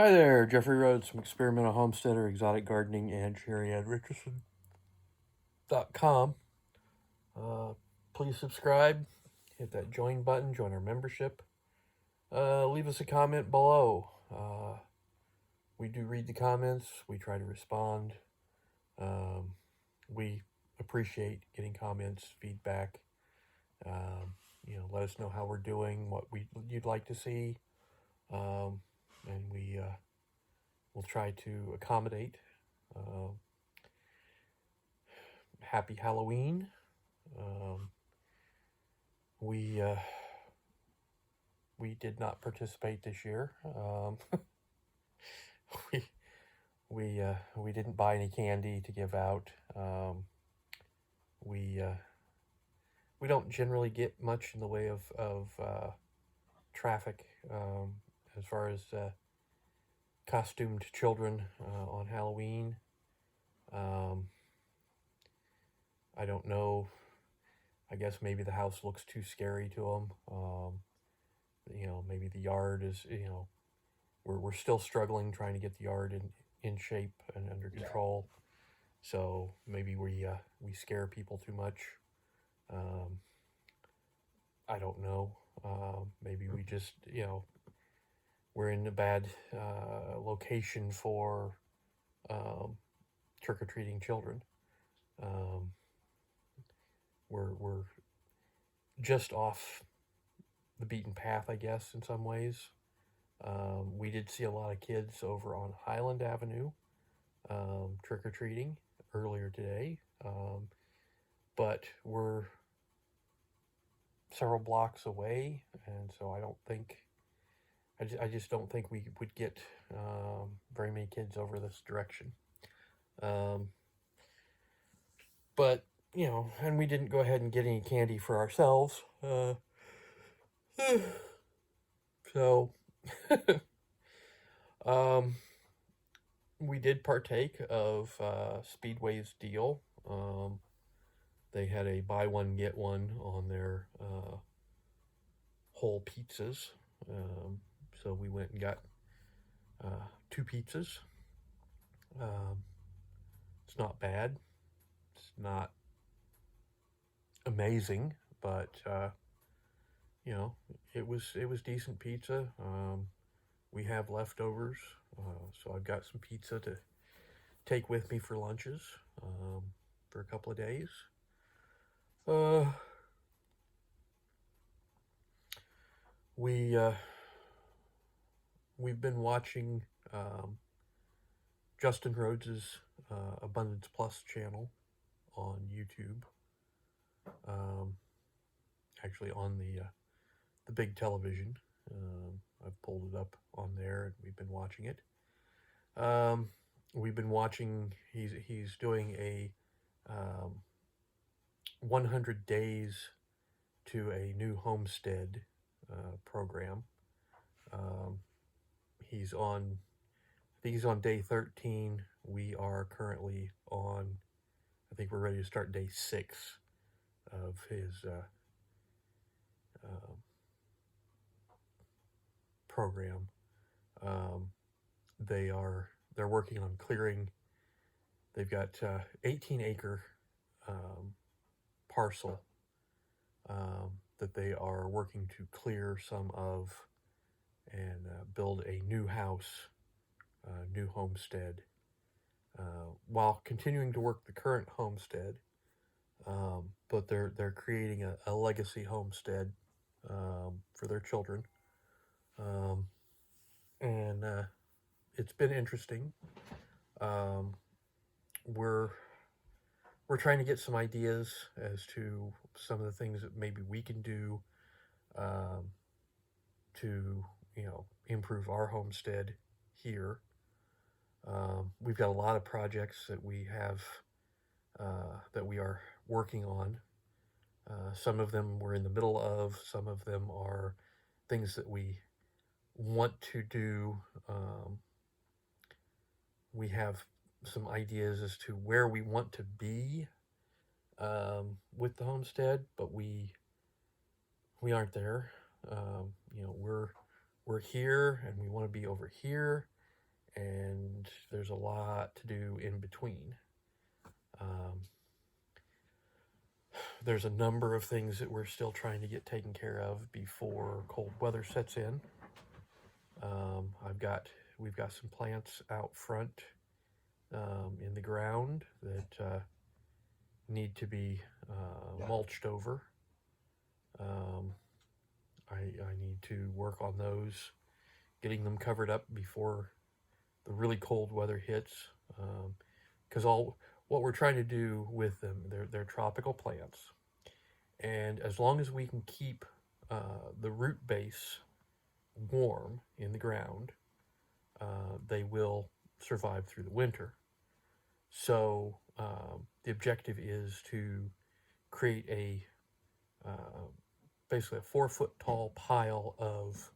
Hi there, Jeffrey Rhoades from Experimental Homesteader, Exotic Gardening, and Sheri at Richerson.com. Please subscribe, hit that join button, join our membership. Leave us a comment below. We do read the comments, we try to respond. We appreciate getting comments, feedback. Let us know how we're doing, what you'd like to see, and we'll try to accommodate. Happy Halloween. We did not participate this year. We didn't buy any candy to give out. We don't generally get much in the way of traffic as far as costumed children on Halloween. I don't know. I guess maybe the house looks too scary to them. Maybe the yard is, we're still struggling trying to get the yard in shape and under control. So maybe we scare people too much. I don't know. Maybe we just, we're in a bad location for trick-or-treating children. We're just off the beaten path, I guess, in some ways. We did see a lot of kids over on Highland Avenue trick-or-treating earlier today, but we're several blocks away, and so I just don't think we would get very many kids over this direction. But, and we didn't go ahead and get any candy for ourselves. So, we did partake of Speedway's deal. They had a buy one, get one on their whole pizzas. So we went and got 2 pizzas. It's not bad. It's not amazing, but it was decent pizza. We have leftovers, so I've got some pizza to take with me for lunches for a couple of days. We've been watching Justin Rhoades' Abundance Plus channel on YouTube. Actually, on the big television. I've pulled it up on there, and we've been watching it. We've been watching. He's doing a 100 days to a new homestead program. He's on. I think he's on day 13. We are currently on. I think we're ready to start day 6 of his program. They're working on clearing. They've got 18-acre parcel that they are working to clear some of and build a new house, new homestead, while continuing to work the current homestead. But they're creating a legacy homestead for their children, and it's been interesting. We're trying to get some ideas as to some of the things that maybe we can do to improve our homestead here. We've got a lot of projects that we have that we are working on. Some of them we're in the middle of. Some of them are things that we want to do. We have some ideas as to where we want to be with the homestead, but we aren't there. We're here, and we want to be over here, and there's a lot to do in between. Um, there's a number of things that we're still trying to get taken care of before cold weather sets in. We've got some plants out front in the ground that need to be mulched over. I need to work on those, getting them covered up before the really cold weather hits. Because what we're trying to do with them, they're tropical plants, and as long as we can keep the root base warm in the ground, they will survive through the winter. So the objective is to create basically a 4 foot tall pile of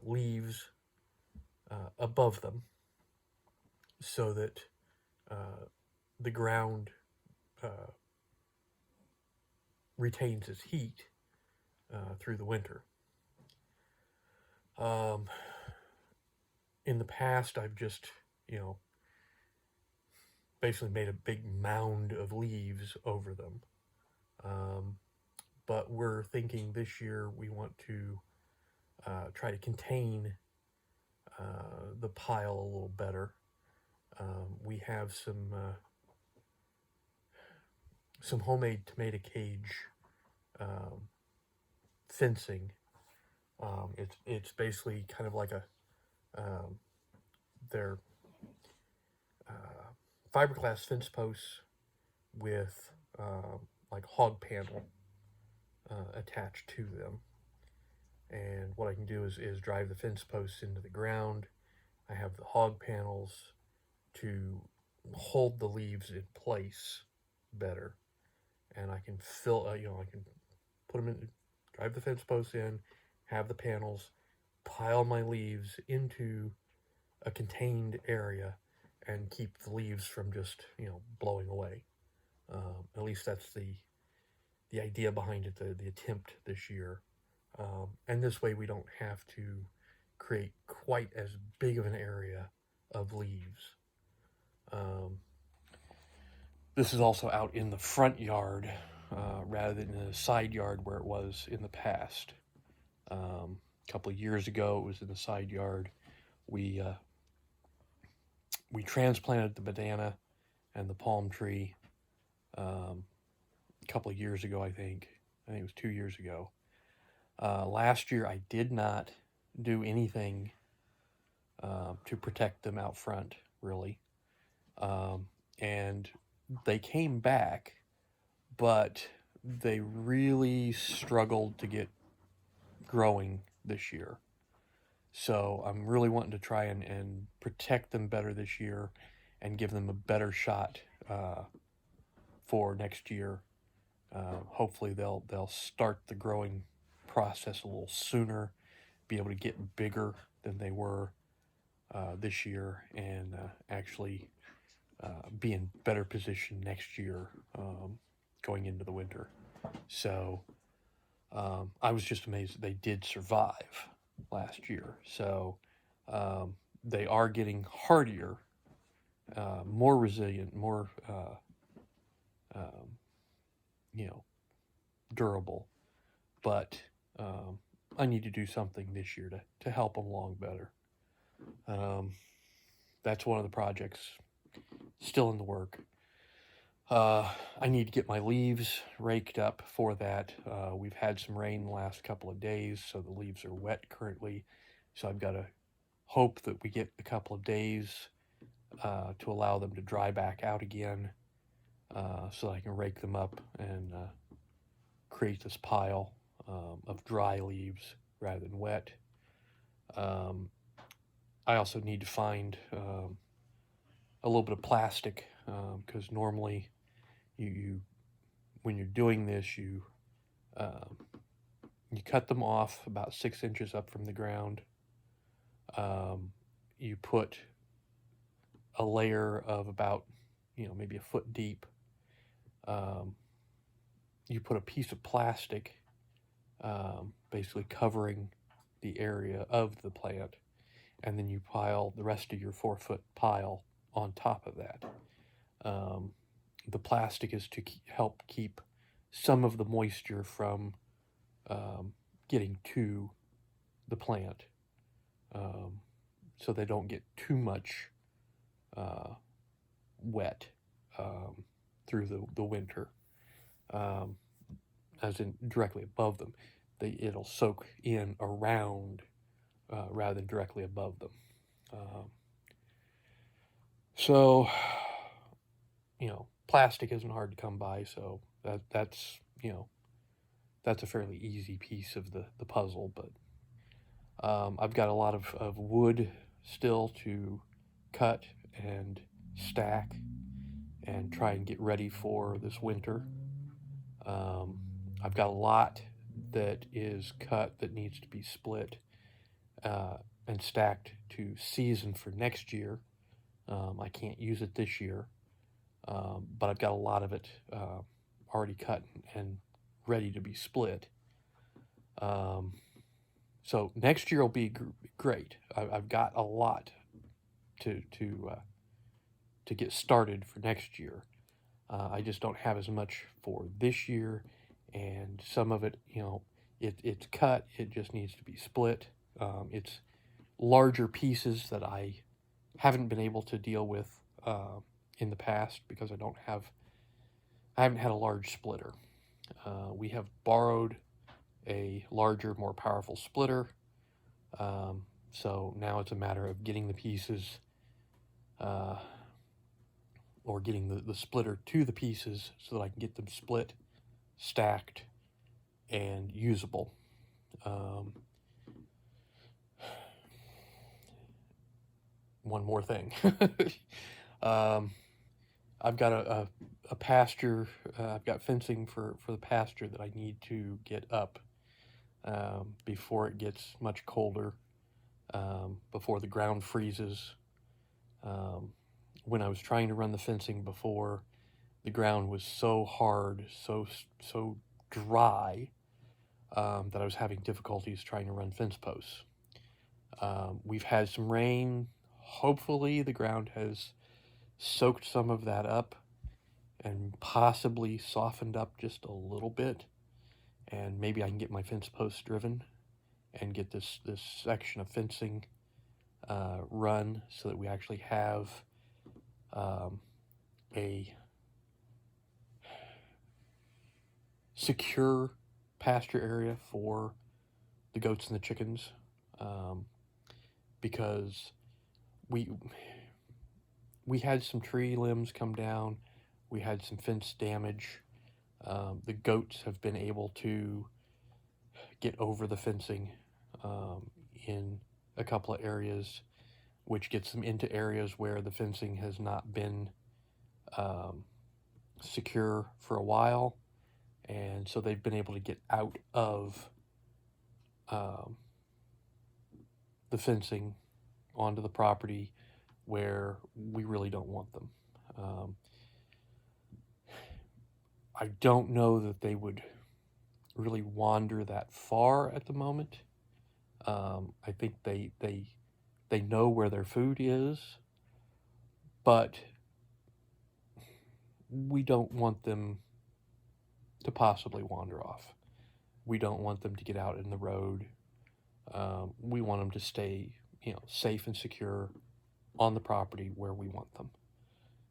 leaves above them, so that the ground retains its heat through the winter. In the past, I've just, basically made a big mound of leaves over them. But we're thinking this year we want to try to contain the pile a little better. We have some homemade tomato cage fencing. It's basically kind of like they're fiberglass fence posts with like hog panel attached to them. And what I can do is drive the fence posts into the ground. I have the hog panels to hold the leaves in place better, and I can I can put them in, drive the fence posts in, have the panels, pile my leaves into a contained area, and keep the leaves from just blowing away. At least that's the idea behind it, the attempt this year. And this way we don't have to create quite as big of an area of leaves. This is also out in the front yard rather than in the side yard where it was in the past. A couple of years ago, it was in the side yard. We transplanted the banana and the palm tree a couple of years ago, I think. I think it was 2 years ago. Last year, I did not do anything to protect them out front, really. And they came back, but they really struggled to get growing this year. So I'm really wanting to try and protect them better this year and give them a better shot for next year. Hopefully they'll start the growing process a little sooner, be able to get bigger than they were this year, and actually be in better position next year going into the winter. So I was just amazed that they did survive last year. So they are getting hardier, more resilient, more durable. But I need to do something this year to help them along better. That's one of the projects still in the work. I need to get my leaves raked up for that. We've had some rain the last couple of days, so the leaves are wet currently. So I've got to hope that we get a couple of days to allow them to dry back out again, so I can rake them up and create this pile of dry leaves rather than wet. I also need to find a little bit of plastic, because normally you when you're doing this, you cut them off about 6 inches up from the ground. You put a layer of about maybe a foot deep. You put a piece of plastic basically covering the area of the plant, and then you pile the rest of your 4-foot pile on top of that. The plastic is to help keep some of the moisture from getting to the plant, so they don't get too much wet through the winter, as in directly above them. It'll soak in around rather than directly above them. So, plastic isn't hard to come by, so that's a fairly easy piece of the puzzle. But I've got a lot of wood still to cut and stack and try and get ready for this winter. I've got a lot that is cut that needs to be split and stacked to season for next year. I can't use it this year, but I've got a lot of it already cut and ready to be split. So next year will be great. I've got a lot to get started for next year. I just don't have as much for this year, and some of it, it's cut. It just needs to be split. It's larger pieces that I haven't been able to deal with in the past because I haven't had a large splitter. We have borrowed a larger, more powerful splitter, so now it's a matter of getting the pieces or getting the splitter to the pieces so that I can get them split, stacked, and usable. One more thing. I've got a pasture. I've got fencing for the pasture that I need to get up before it gets much colder, before the ground freezes. When I was trying to run the fencing before, the ground was so hard, so dry, that I was having difficulties trying to run fence posts. We've had some rain. Hopefully the ground has soaked some of that up and possibly softened up just a little bit, and maybe I can get my fence posts driven and get this section of fencing run so that we actually have a secure pasture area for the goats and the chickens, because we had some tree limbs come down, we had some fence damage. The goats have been able to get over the fencing in a couple of areas, which gets them into areas where the fencing has not been secure for a while, and so they've been able to get out of the fencing onto the property where we really don't want them. I don't know that they would really wander that far at the moment. I think they know where their food is, but we don't want them to possibly wander off. We don't want them to get out in the road. We want them to stay, safe and secure on the property where we want them.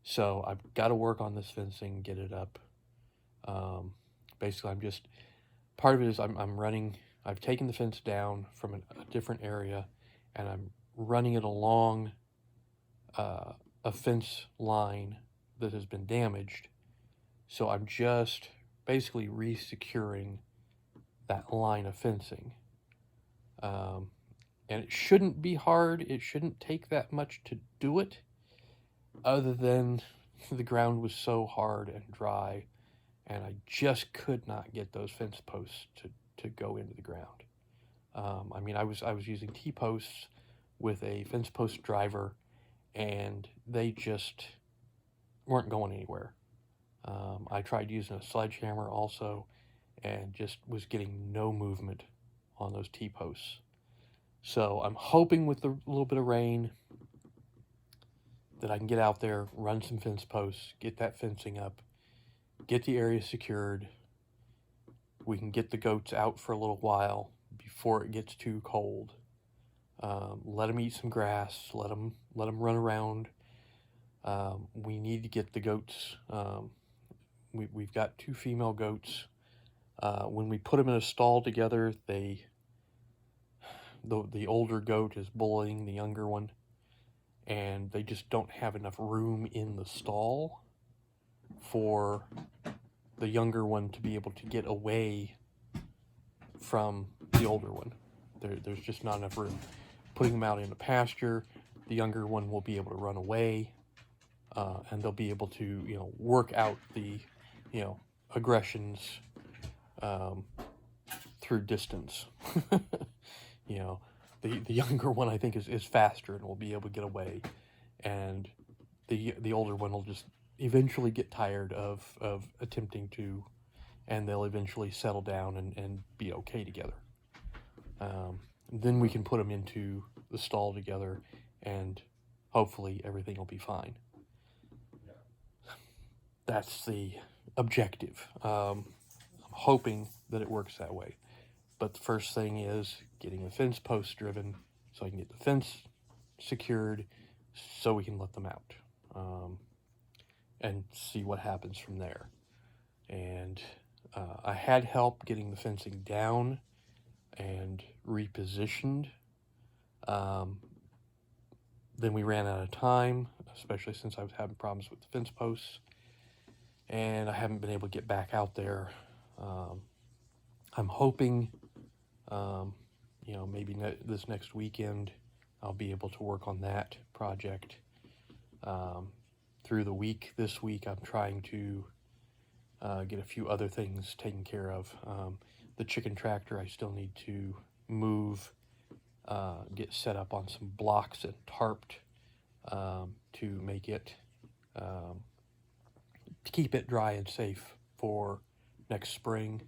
So I've got to work on this fencing, get it up. Basically, part of it is I've taken the fence down from a different area, and I'm running it along a fence line that has been damaged. So I'm just basically re-securing that line of fencing. And it shouldn't be hard. It shouldn't take that much to do it, other than the ground was so hard and dry, and I just could not get those fence posts to go into the ground. I was using T-posts with a fence post driver, and they just weren't going anywhere. I tried using a sledgehammer also, and just was getting no movement on those T-posts. So I'm hoping with a little bit of rain that I can get out there, run some fence posts, get that fencing up, get the area secured. We can get the goats out for a little while before it gets too cold. Let them eat some grass, let them run around. We need to get the goats. We've got 2 female goats. When we put them in a stall together, the older goat is bullying the younger one, and they just don't have enough room in the stall for the younger one to be able to get away from the older one. There's just not enough room. Putting them out in a pasture, the younger one will be able to run away, and they'll be able to, work out the, aggressions through distance. The younger one, I think, is faster and will be able to get away, and the older one will just eventually get tired of attempting to, and they'll eventually settle down and be okay together. Then we can put them into the stall together, and hopefully everything will be fine. That's the objective. I'm hoping that it works that way. But the first thing is getting the fence post driven so I can get the fence secured so we can let them out, and see what happens from there. And I had help getting the fencing down and repositioned. Then we ran out of time, especially since I was having problems with the fence posts, and I haven't been able to get back out there. I'm hoping, maybe this next weekend I'll be able to work on that project. Through the week, this week, I'm trying to get a few other things taken care of. The chicken tractor, I still need to move, get set up on some blocks and tarped, to make it, to keep it dry and safe for next spring.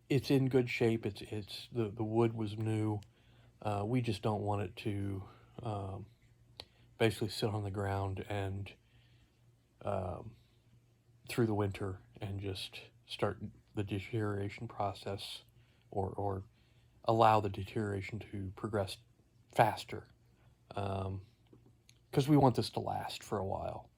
It's in good shape. It's the wood was new. We just don't want it to basically sit on the ground and through the winter and just start the deterioration process, or allow the deterioration to progress faster, because we want this to last for a while.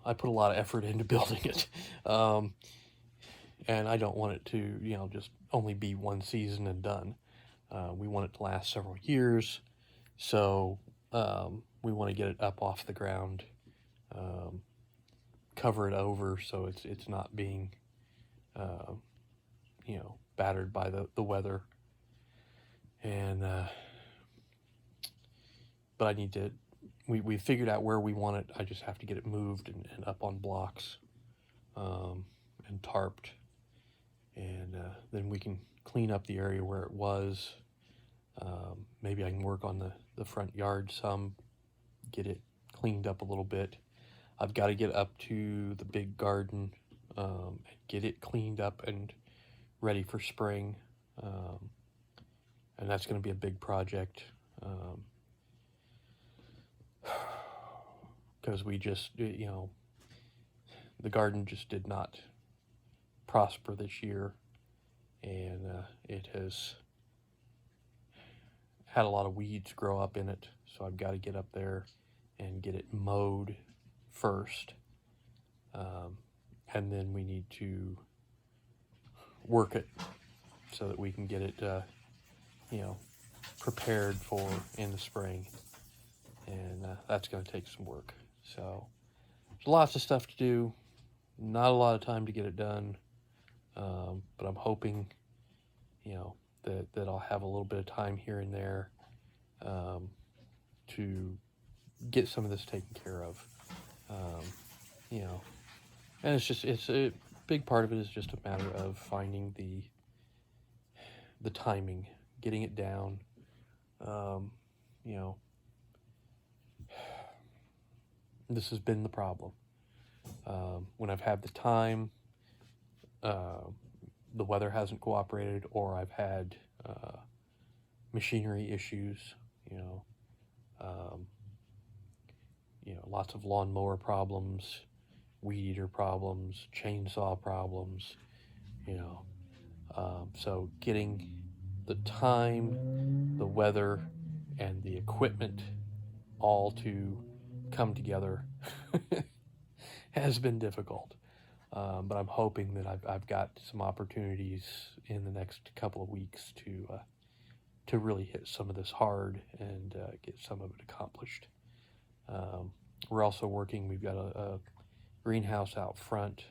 I put a lot of effort into building it, and I don't want it to, just only be one season and done. We want it to last several years, so we want to get it up off the ground, cover it over so it's not being, battered by the weather. And but I need to. We figured out where we want it. I just have to get it moved and up on blocks, and tarped, and then we can clean up the area where it was. Maybe I can work on the front yard some, get it cleaned up a little bit. I've got to get up to the big garden, and get it cleaned up and ready for spring, and that's going to be a big project, because we just, the garden just did not prosper this year, and it has had a lot of weeds grow up in it, so I've got to get up there and get it mowed first, and then we need to work it so that we can get it, prepared for in the spring, and that's going to take some work. So there's lots of stuff to do, not a lot of time to get it done, but I'm hoping, that I'll have a little bit of time here and there, to get some of this taken care of, and it's a big part of it is just a matter of finding the timing, getting it down, this has been the problem. When I've had the time, the weather hasn't cooperated, or I've had machinery issues, you know, um, lots of lawnmower problems, weed eater problems, chainsaw problems, you know. So getting the time, the weather, and the equipment all to come together has been difficult. But I'm hoping that I've got some opportunities in the next couple of weeks to really hit some of this hard and get some of it accomplished. We're also working, we've got a greenhouse out front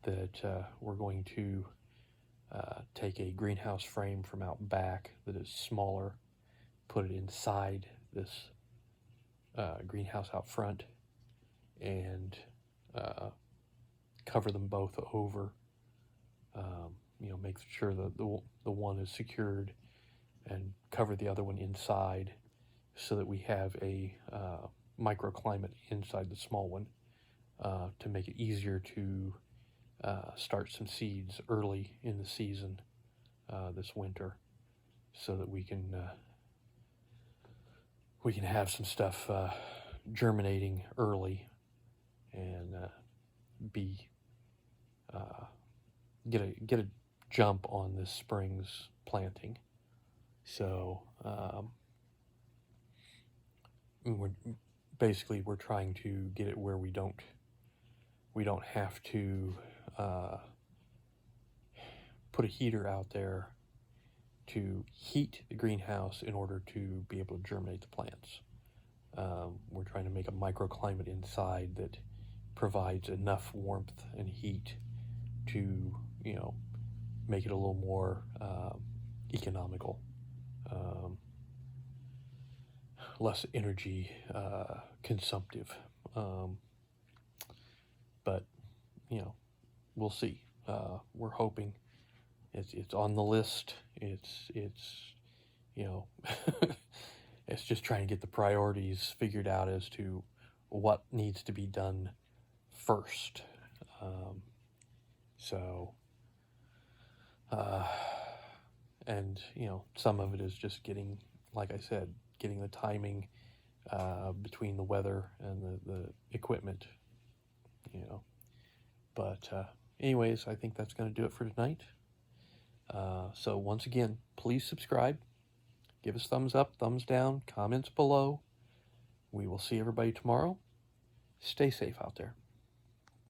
that we're going to take a greenhouse frame from out back that is smaller, put it inside this greenhouse out front, and cover them both over. Make sure that the one is secured, and cover the other one inside, so that we have a microclimate inside the small one to make it easier to start some seeds early in the season this winter, so that we can have some stuff germinating early and be get a jump on this spring's planting. So we're trying to get it where we don't have to put a heater out there to heat the greenhouse in order to be able to germinate the plants. We're trying to make a microclimate inside that provides enough warmth and heat to, make it a little more economical, less energy consumptive. But, we'll see. We're hoping. It's on the list. It's it's just trying to get the priorities figured out as to what needs to be done first. And some of it is just getting, like I said, getting the timing between the weather and the equipment, But anyways, I think that's going to do it for tonight. So once again, please subscribe. Give us thumbs up, thumbs down, comments below. We will see everybody tomorrow. Stay safe out there.